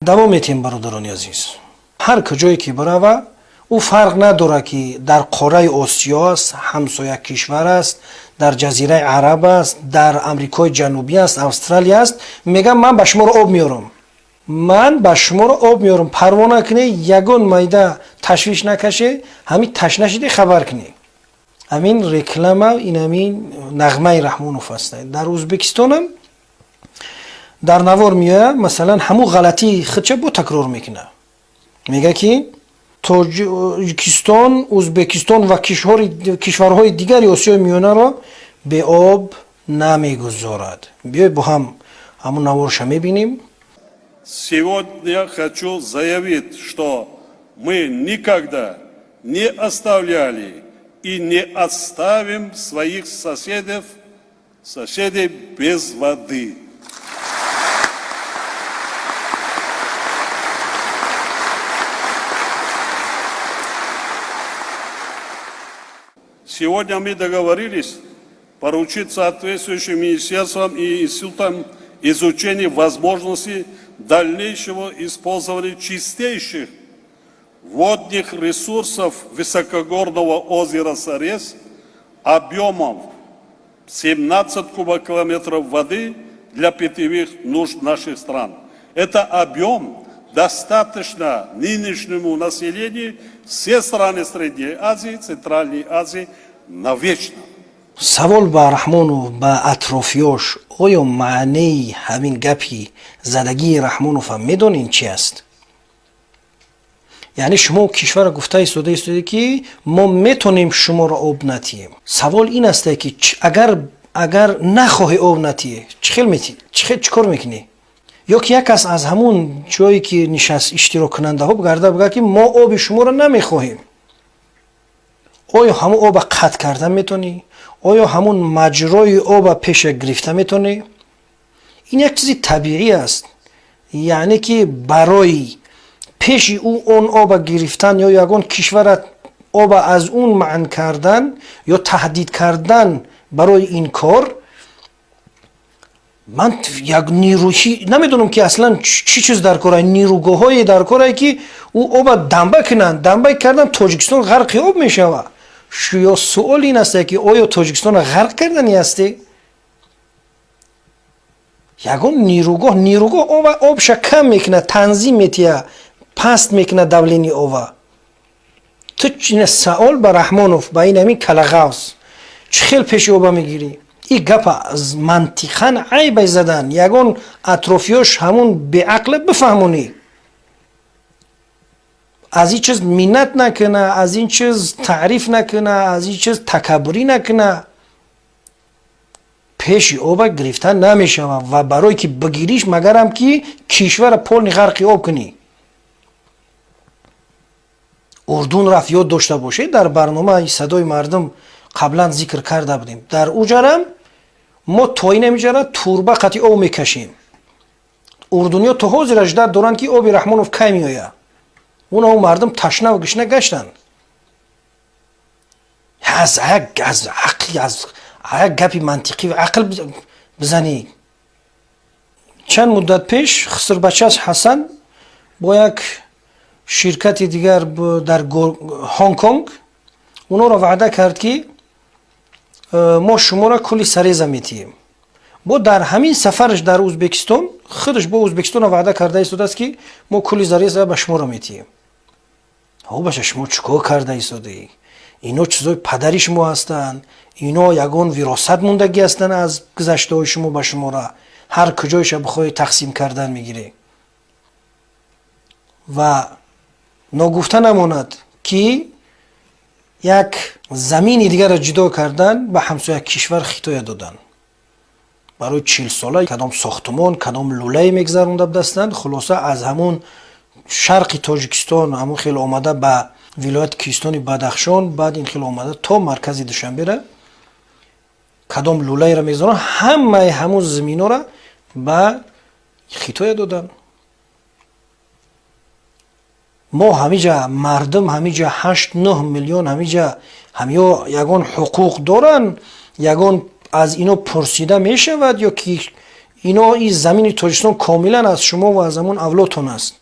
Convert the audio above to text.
دوام میتیم برادران عزیز. هر کجایی که بروه او فرق نداره که در قاره آسیا است، همسایه کشور است، در جزیره عرب است، در امریکای جنوبی است، استرالیا است، میگم من به شما آب میارم. من به شما آب میارم. پروا نکنی، یگان مایده تشویش نکشه، همین تشنه شده خبر کنی. همین رکلام این همین نغمه رحمانوف است. در ازبکستان هم در نوار میاد مثلا همون غلطی خودش با تکرار میکنه. میگه که تاجیکستان، ازبکستان و کشورهای دیگری آسیای میانه را به آب نمیگذارد. بیای با هم همون نوارش میبینیم. Сегодня хочу заявить, что мы никогда не оставляли и не оставим своих соседей без воды. Сегодня мы договорились поручить соответствующим министерствам и институтам изучение возможностей дальнейшего использования чистейших водных ресурсов высокогорного озера Сарез объемом 17 кубокилометров воды для питьевых нужд наших стран. Это объем достаточно нынешнему населению всей страны Средней Азии, Центральной Азии навечно. سوال با رحمانوف با اطرافیاش آیا معنی همین گپی زدگی رحمانوف هم میدونین چی است؟ یعنی شما کشور گفته ایستاده که ما میتونیم شما را آب ندهیم. سوال این است که اگر نخواهی آب ندهی چه کار میکنی؟ یا که یک کس از همون جایی که نشست اشتراک کننده ها بگرده بگه که ما آب شما را نمیخواهیم. آیا همون آب قطع کردن میتونی؟ آیا همون مجرای آب پیش گرفته میتونی؟ این یک چیزی طبیعی است. یعنی که برای پیش اون آب گرفتن یا یگان کشور آب از اون منع کردن یا تهدید کردن برای این کار، من یک نیروشی نمیدونم که اصلا چی چیز در کاره، نیروگاه های در کاره که او آب دنبه کنن، دنبه کردن تاجیکستان غرق آب میشوه. یا سوال این است که آیا تاجیکستان غرق کردنی هستی؟ یگان نیروگاه آبش کم میکنه، تنظیم میتیه، پست میکنه دولینی آب. تو این سوال به رحمانوف با این همین کلغاوز چه خیل پیش آب میگیری؟ این گپ از منطقاً عیب زدن. یگان اطرافیاش همون به عقل بفهمونی. از این چیز منت نکنه، از این چیز تعریف نکنه، از این چیز تکبری نکنه. پیش آب گرفتن نمیشه و برای که بگیریش مگرم که کشور پول غرق آب کنی. اردن رفت یاد داشته باشه، در برنامه صدای مردم قبلا ذکر کرده بودیم. در اوجرم ما توی نمیجره توربه قطعی آب میکشیم. اردنیا تو حاضرش در دوران که آب رحمانوف کی میآید. اون مردم تشنه و گشنه گشتن. از عقلی از گپی منطقی و عقل بزنی. چند مدت پیش خسر بچه از حسن با یک شرکت دیگر در هنگ کنگ اونا را وعده کرد که ما شما را کلی سریزه میتیم. با در همین سفرش در ازبکستان خودش با ازبکستان وعده کرده ایستاده است که ما کلی سریزه به شما را میتیم. ها باشه شما چیکار کرده ایستاده ای؟ اینا چیزای پدری شما هستن، اینا یگان وراثت موندگی هستن از گذشته های شما به شما را هر کجایش بخوای تقسیم کردن میگیره. و نگفته نماند که یک زمینی دیگر را جدا کردن به همسایه کشور خطایه دادن. برای 40 ساله کدام ساختمان کدام لوله میگذرونده دستند. خلاصه از همون شرق تاجیکستان همون خیلی آمده به ولایت کیستانی بدخشان، بعد این خیلی آمده تا مرکز دوشنبه را کدام لوله را میگذارن، همه همون زمین را به خطایه دادن. ما همیجا مردم همیجا 8-9 میلیون همیجا همیا یگان حقوق دارن، یگان از اینو پرسیده میشود یا که اینا این زمین تاجیکستان کاملا از شما و از همون اولادتون است.